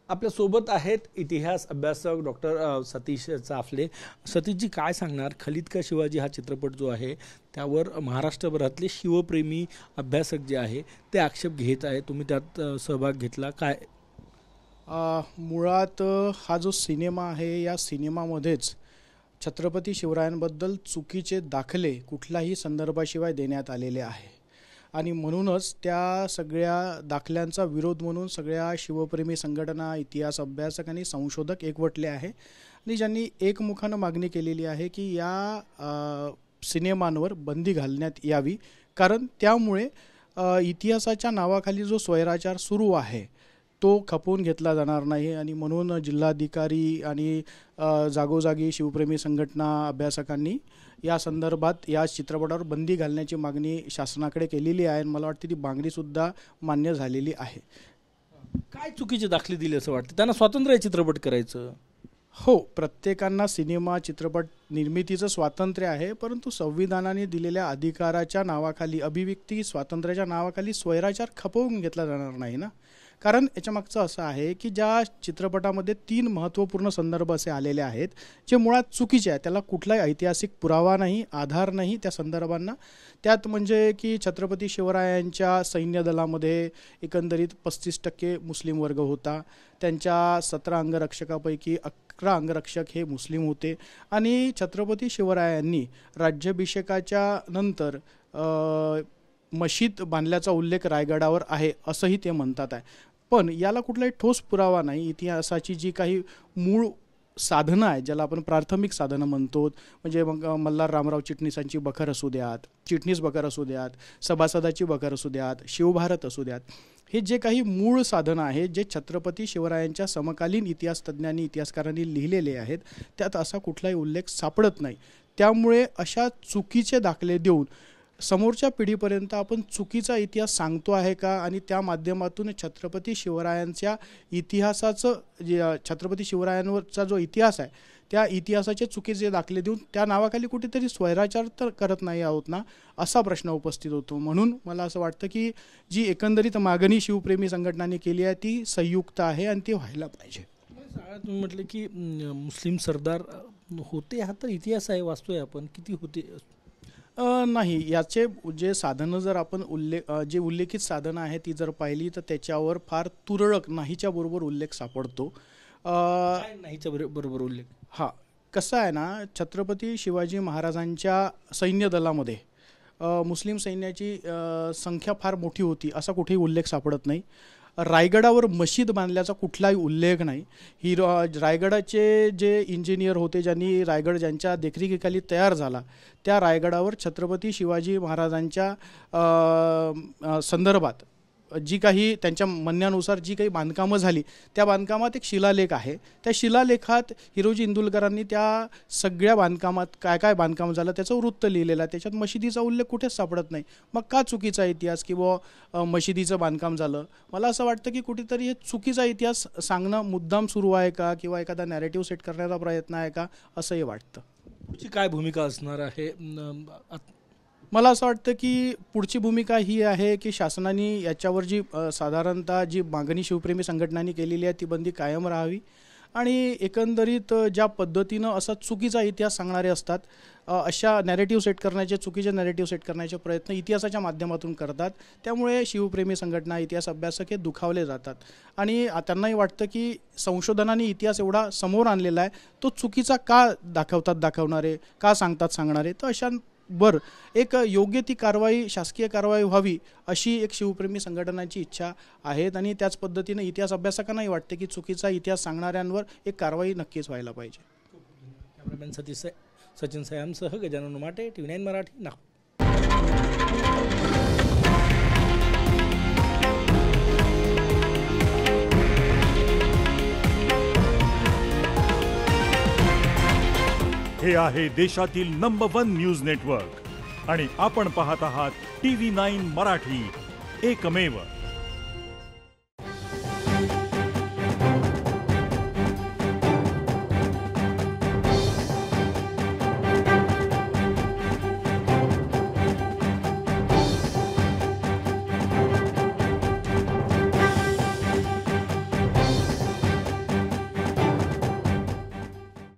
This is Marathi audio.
आपल्यासोबत आहेत इतिहास अभ्यासक डॉक्टर सतीश चाफले. सतीशजी, काय सांगणार? खलिद का शिवाजी हा चित्रपट जो आहे त्यावर महाराष्ट्रभरातले शिवप्रेमी अभ्यासक जे आहे ते आक्षेप घेत आहे. तुम्ही त्यात सहभाग घेतला काय? मुळात हा जो सिनेमा आहे या सिनेमामध्येच छत्रपती शिवरायांबद्दल चुकीचे दाखले कुठल्याही संदर्भाशिवाय देण्यात आलेले आहे आणि म्हणूनच त्या सगळ्या दाखल्यांचा विरोध म्हणून सगळ्या शिवप्रेमी संघटना, इतिहास अभ्यासक आणि संशोधक एकवटले आहे आणि ज्यांनी एकमुखानं मागणी केलेली आहे की या सिनेमांवर बंदी घालण्यात यावी, कारण त्यामुळे इतिहासाच्या नावाखाली जो स्वैराचार सुरू आहे तो खपवून घेतला जाणार नाही आणि म्हणून जिल्हाधिकारी आणि जागोजागी शिवप्रेमी संघटना अभ्यासकांनी या संदर्भात या चित्रपटावर बंदी घालण्याची मागणी शासनाकडे केलेली आहे आणि मला वाटते ती मागणीसुद्धा मान्य झालेली आहे. काय चुकीचे दाखले दिले असं वाटतं? त्यांना स्वातंत्र्य आहे चित्रपट करायचं. हो, प्रत्येकांना सिनेमा चित्रपट निर्मितीचं स्वातंत्र्य आहे, परंतु संविधानाने दिलेल्या अधिकाराच्या नावाखाली, अभिव्यक्ती स्वातंत्र्याच्या नावाखाली स्वैराचार खपवून घेतला जाणार नाही ना. कारण याच्यामागचं असं आहे की ज्या चित्रपटामध्ये 3 महत्त्वपूर्ण संदर्भ असे आलेले आहेत जे मुळात चुकीचे आहेत, त्याला कुठलाही ऐतिहासिक पुरावा नाही, आधार नाही त्या संदर्भांना. त्यात म्हणजे की छत्रपती शिवरायांच्या सैन्य दलामध्ये एकंदरीत 35% मुस्लिम वर्ग होता, त्यांच्या 17 अंगरक्षकापैकी 11 अंगरक्षक हे मुस्लिम होते आणि छत्रपती शिवरायांनी राज्याभिषेकाच्या नंतर मशीद बांधल्याचा उल्लेख रायगडावर आहे असंही ते म्हणतात आहे. पण याला कुठलाही ठोस पुरावा नाही. इतिहासाची जी काही मूळ साधनं आहेत, ज्याला आपण प्राथमिक साधनं म्हणतो, म्हणजे मग मल्हार रामराव चिटणीसांची बखर असू द्यात, चिटणीस बखर असू द्यात, सभासदाची बखर असू द्यात, शिवभारत असू द्यात, हे जे काही मूळ साधनं आहेत जे छत्रपती शिवरायांच्या समकालीन इतिहासतज्ञांनी, इतिहासकारांनी लिहिलेले आहेत, त्यात असा कुठलाही उल्लेख सापडत नाही. त्यामुळे अशा चुकीचे दाखले देऊन समोरच्या पिढीपर्यंत आपण चुकीचा इतिहास सांगतो आहे का आणि त्या माध्यमातून छत्रपती शिवरायांच्या इतिहासाचं जे छत्रपती शिवरायांवरचा जो इतिहास आहे त्या इतिहासाचे चुकीचे दाखले देऊन त्या नावाखाली कुठेतरी स्वैराचार तर करत नाही आहोत ना, असा प्रश्न उपस्थित होतो. म्हणून मला असं वाटतं की जी एकंदरीत मागणी शिवप्रेमी संघटनांनी केली आहे ती संयुक्त आहे आणि ती व्हायला पाहिजे. तुम्ही म्हटलं की मुस्लिम सरदार होते, हा तर इतिहास आहे, वाचतोय आपण, किती होते? नाही, याचे जे साधनं जर आपण जे उल्लेखित साधनं आहेत ती जर पाहिली तर त्याच्यावर फार तुरळक नाहीच्या बरोबर उल्लेख सापडतो. नाहीच्या बरोबर उल्लेख कसं आहे ना, छत्रपती शिवाजी महाराजांच्या सैन्य दलामध्ये मुस्लिम सैन्याची संख्या फार मोठी होती असा कुठेही उल्लेख सापडत नाही. रायगडावर मशीद बांधल्याचा कुठलाही उल्लेख नाही. रायगडाचे जे इंजिनियर होते, ज्यांनी रायगड ज्यांच्या देखरेखीखाली तयार झाला, त्या रायगडावर छत्रपती शिवाजी महाराजांच्या संदर्भात जी काही त्यांच्या म्हणण्यानुसार जी काही बांधकामं झाली त्या बांधकामात एक शिलालेख आहे. त्या शिलालेखात हिरोजी इंदुलकरांनी त्या सगळ्या बांधकामात काय काय बांधकाम झालं त्याचं वृत्त लिहिलेलं आहे. त्याच्यात मशिदीचा उल्लेख कुठेच सापडत नाही. मग का चुकीचा इतिहास की मशिदीचं बांधकाम झालं? मला असं वाटतं की कुठेतरी हे चुकीचा इतिहास सांगणं मुद्दाम सुरू आहे का किंवा एखादा नॅरेटिव्ह सेट करण्याचा प्रयत्न आहे का असंही वाटतं. पुढची काय भूमिका असणार आहे? मला असं वाटतं की पुढची भूमिका ही आहे की शासनाने याच्यावर जी साधारणतः जी मागणी शिवप्रेमी संघटनांनी केलेली आहे ती बंदी कायम राहावी आणि एकंदरीत ज्या पद्धतीनं असा चुकीचा इतिहास सांगणारे असतात, अशा नॅरेटिव्ह सेट करण्याचे, चुकीचे नॅरेटिव्ह सेट करण्याचे प्रयत्न इतिहासाच्या माध्यमातून करतात. त्यामुळे शिवप्रेमी संघटना, इतिहास अभ्यासक हे दुखावले जातात आणि त्यांनाही वाटतं की संशोधनाने इतिहास एवढा समोर आणलेला आहे, तो चुकीचा का दाखवणारे, का सांगणारे, तर अशा एक योग्य ती कारवाई, शासकीय कारवाई व्हावी अशी एक शिवप्रेमी संघटनांची इच्छा आहे आणि त्याच पद्धतीने इतिहास अभ्यासकांनाही वाटते की चुकीचा इतिहास सांगणाऱ्यांवर एक कारवाई नक्कीच व्हायला पाहिजे. कॅमेरामॅन सचिन सयामसह गजानन उमाटे, TV9 मराठी, नागपूर. हे आहे देशातील नंबर 1 न्यूज नेटवर्क आणि आपण पाहत आहात TV9 मराठी, एकमेव.